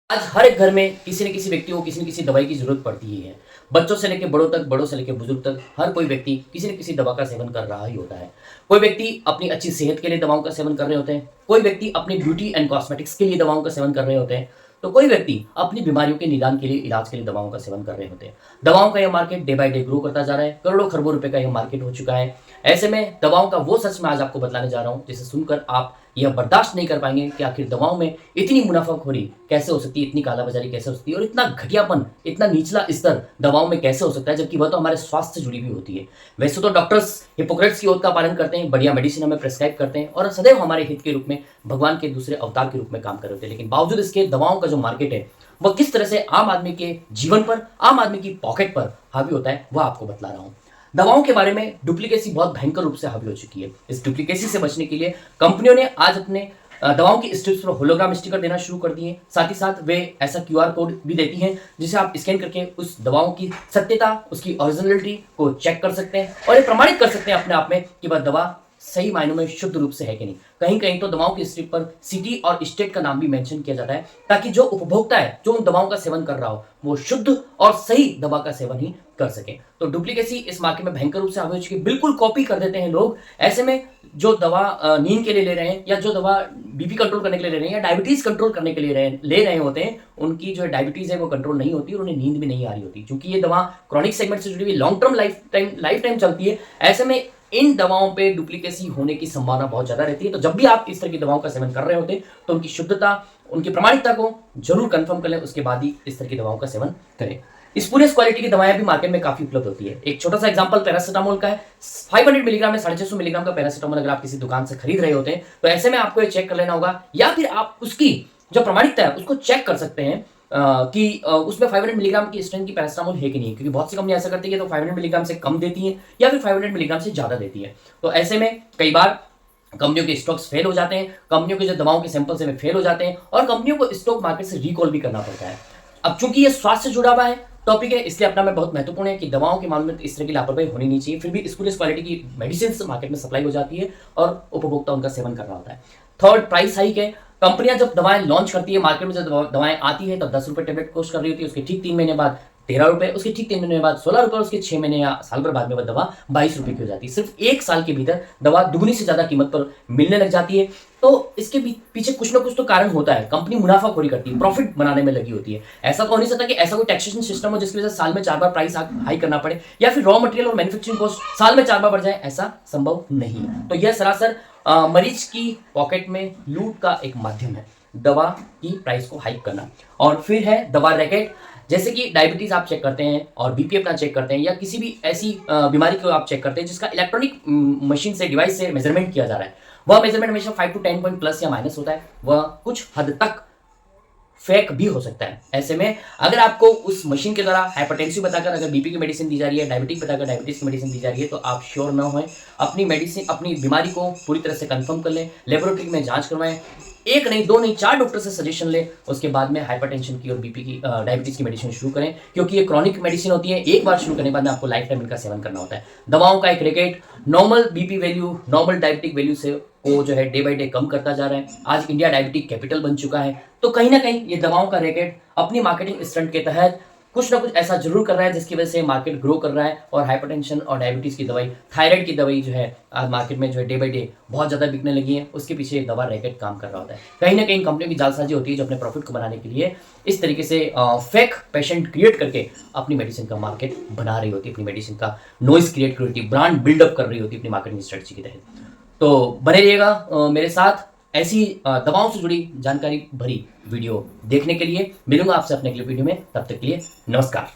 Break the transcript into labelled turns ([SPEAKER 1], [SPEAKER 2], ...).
[SPEAKER 1] आज हर एक घर में किसी न किसी व्यक्ति को किसी न किसी दवाई की जरूरत पड़ती ही है। बच्चों से लेकर बड़ों तक, बड़ों से लेकर बुजुर्ग तक हर कोई व्यक्ति किसी न किसी दवा का सेवन कर रहा ही होता है। कोई व्यक्ति अपनी अच्छी सेहत के लिए दवाओं का सेवन कर रहे होते हैं, कोई व्यक्ति अपनी ब्यूटी एंड कॉस्मेटिक्स के लिए दवाओं का सेवन कर रहे होते हैं, तो कोई व्यक्ति अपनी बीमारियों के निदान के लिए, इलाज के लिए दवाओं का सेवन कर रहे होते हैं। दवाओं का यह market day by day grow करता जा रहा है, करोड़ों खरबों रुपए का यह मार्केट हो चुका है। ऐसे में दवाओं का वो सच मैं आज आपको बताने जा रहा हूँ जिसे सुनकर आप यह बर्दाश्त नहीं कर पाएंगे कि आखिर दवाओं में इतनी मुनाफाखोरी कैसे हो सकती है, इतनी कालाबाजारी कैसे हो सकती है और इतना घटियापन, इतना निचला स्तर दवाओं में कैसे हो सकता है, जबकि वह तो हमारे स्वास्थ्य से जुड़ी हुई होती है। वैसे तो डॉक्टर्स हिपोक्रेट्स की ओथ का पालन करते हैं, बढ़िया मेडिसिन हमें प्रेस्क्राइब करते हैं और सदैव हमारे हित के रूप में, भगवान के दूसरे अवतार के रूप में काम कर रहे होते हैं, लेकिन बावजूद इसके दवाओं का जो मार्केट है वह किस तरह से आम आदमी के जीवन पर, आम आदमी की पॉकेट पर हावी होता है, वह आपको बतला रहा हूं। दवाओं के बारे में डुप्लीकेसी बहुत भयंकर रूप से हावी हो चुकी है। इस डुप्लीकेसी से बचने के लिए कंपनियों ने आज अपने दवाओं की स्ट्रिप्स पर होलोग्राम स्टिकर देना शुरू कर दिए। साथ ही साथ वे ऐसा क्यूआर कोड भी देती हैं जिसे आप स्कैन करके उस दवाओं की सत्यता, उसकी ओरिजिनलिटी को चेक कर सकते हैं और ये प्रमाणित कर सकते हैं अपने आप में कि वह दवा सही मायनों में शुद्ध रूप से है कि नहीं। कहीं कहीं तो दवाओं की स्ट्रिप पर सिटी और स्टेट का नाम भी मेंशन किया जाता है ताकि जो उपभोक्ता है, जो उन दवाओं का सेवन कर रहा हो, वो शुद्ध और सही दवा का सेवन ही कर सके। तो डुप्लीकेसी इस मार्केट में भयंकर रूप से हावी हो चुकी है। बिल्कुल कॉपी कर देते हैं लोग। ऐसे में जो दवा नींद के लिए ले रहे हैं या जो दवा बीपी कंट्रोल करने के लिए ले रहे हैं या डायबिटीज कंट्रोल करने के लिए ले रहे होते हैं, उनकी जो डायबिटीज है वो कंट्रोल नहीं होती और उन्हें नींद भी नहीं आ रही होती, क्योंकि ये दवा क्रॉनिक सेगमेंट से जुड़ी हुई लॉन्ग टर्म लाइफ टाइम चलती है। ऐसे में इन दवाओं पे डुप्लीकेसी होने की संभावना बहुत ज्यादा रहती है। तो जब भी आप इस तरह की दवाओं का सेवन कर रहे होते हैं तो उनकी शुद्धता, उनकी प्रामाणिकता को जरूर कंफर्म कर लें, उसके बाद ही इस तरह की दवाओं का सेवन करें। इस पूरे क्वालिटी की दवाएं भी मार्केट में काफी उपलब्ध होती है। एक छोटा सा एग्जांपल पैरासिटामोल का है। 500 मिलीग्राम में 650 मिलीग्राम का पैरासिटामोल अगर आप किसी दुकान से खरीद रहे होते हैं तो ऐसे में आपको ये चेक कर लेना होगा, या फिर आप उसकी जो प्रामाणिकता है उसको चेक कर सकते हैं कि उसमें 500 मिलीग्राम की स्ट्रेंथ की पैरासिटामोल है कि नहीं, क्योंकि बहुत सी कंपनी ऐसा करती है तो 500 मिलीग्राम से कम देती है या फिर 500 मिलीग्राम से ज्यादा देती है। तो ऐसे में कई बार कंपनियों के स्टॉक्स फेल हो जाते हैं, कंपनियों के जो दवाओं के सैंपल्स हैं फेल हो जाते हैं और कंपनियों को स्टॉक मार्केट से रिकॉल भी करना पड़ता है। अब चूंकि ये स्वास्थ्य से जुड़ा हुआ है टॉपिक है, इसलिए अपना में बहुत महत्वपूर्ण है कि दवाओं के मामले में इस तरह की लापरवाही होनी नहीं चाहिए। फिर भी स्कूल क्वालिटी की मेडिसिन मार्केट में सप्लाई हो जाती है और उपभोक्ता उनका सेवन कर रहा होता है। थर्ड, प्राइस हाइक है। कंपनियां जब दवाएं लॉन्च करती है, मार्केट में जब दवाएं आती है तो 10 रुपए टेबलेट कॉस्ट कर रही होती है, उसके ठीक 3 महीने बाद 13 रुपए, उसके ठीक 3 महीने बाद 16 रुपए, उसके 6 महीने या साल भर बाद में वह दवा 22 रुपए की हो जाती है। सिर्फ एक साल के भीतर दवा दुगनी से ज्यादा कीमत पर मिलने लग जाती है। तो इसके पीछे कुछ ना कुछ तो कारण होता है। कंपनी मुनाफाखोरी करती है, प्रॉफिट बनाने में लगी होती है। ऐसा तो हो नहीं सकता कि ऐसा कोई टैक्सेशन सिस्टम हो जिसकी वजह से साल में 4 बार प्राइस हाई करना पड़े या फिर रॉ मटेरियल और मैन्युफैक्चरिंग कॉस्ट साल में 4 बार बढ़ जाए, ऐसा संभव नहीं है। तो यह सरासर मरीज की पॉकेट में लूट का एक माध्यम है, दवा की प्राइस को हाइक करना। और फिर है दवा रैकेट। जैसे कि डायबिटीज आप चेक करते हैं और बीपी अपना चेक करते हैं या किसी भी ऐसी बीमारी को आप चेक करते हैं जिसका इलेक्ट्रॉनिक मशीन से, डिवाइस से मेजरमेंट किया जा रहा है, वह मेजरमेंट हमेशा 5 to 10 पॉइंट प्लस या माइनस होता है। वह कुछ हद तक फेक भी हो सकता है। ऐसे में अगर आपको उस मशीन के द्वारा हाइपरटेंसिव बताकर अगर बीपी की मेडिसिन दी जा रही है, डायबिटिक बताकर डायबिटीज की मेडिसिन दी जा रही है, तो आप श्योर ना हों, अपनी मेडिसिन, अपनी बीमारी को पूरी तरह से कंफर्म कर लें, लेबोरेटरी में जांच करवाएं, एक नहीं, दो नहीं, 4 डॉक्टर से सजेशन लें, उसके बाद में हाइपरटेंशन की और बीपी की, डायबिटीज की मेडिसिन शुरू करें, क्योंकि ये क्रॉनिक मेडिसिन होती है। एक बार शुरू करने के बाद में आपको लाइफ टाइम इनका सेवन करना होता है। दवाओं का एक racket normal BP value, normal diabetic value से को जो है डे बाय डे कम करता जा रहा है। आज इंडिया डायबिटिक कैपिटल बन चुका है। तो कहीं ना कहीं ये दवाओं का रैकेट अपनी मार्केटिंग स्टंट के तहत कुछ ना कुछ ऐसा जरूर कर रहा है जिसकी वजह से मार्केट ग्रो कर रहा है और हाइपरटेंशन और डायबिटीज की दवाई, थायराइड की दवाई जो है आज मार्केट में जो है डे बाय डे बहुत ज्यादा बिकने लगी है। उसके पीछे दवा रैकेट काम कर रहा होता है। कहीं ना कहीं कंपनियों की जालसाजी होती है जो अपने प्रॉफिट को बनाने के लिए इस तरीके से फेक पेशेंट क्रिएट करके अपनी मेडिसिन का मार्केट बना रही होती है, अपनी मेडिसिन का नॉइज क्रिएट कर रही होती है, ब्रांड बिल्डअप कर रही होती है अपनी मार्केटिंग स्ट्रेटजी के तहत। तो बने रहिएगा मेरे साथ ऐसी दवाओं से जुड़ी जानकारी भरी वीडियो देखने के लिए। मिलूंगा आपसे अपने अगले वीडियो में, तब तक के लिए नमस्कार।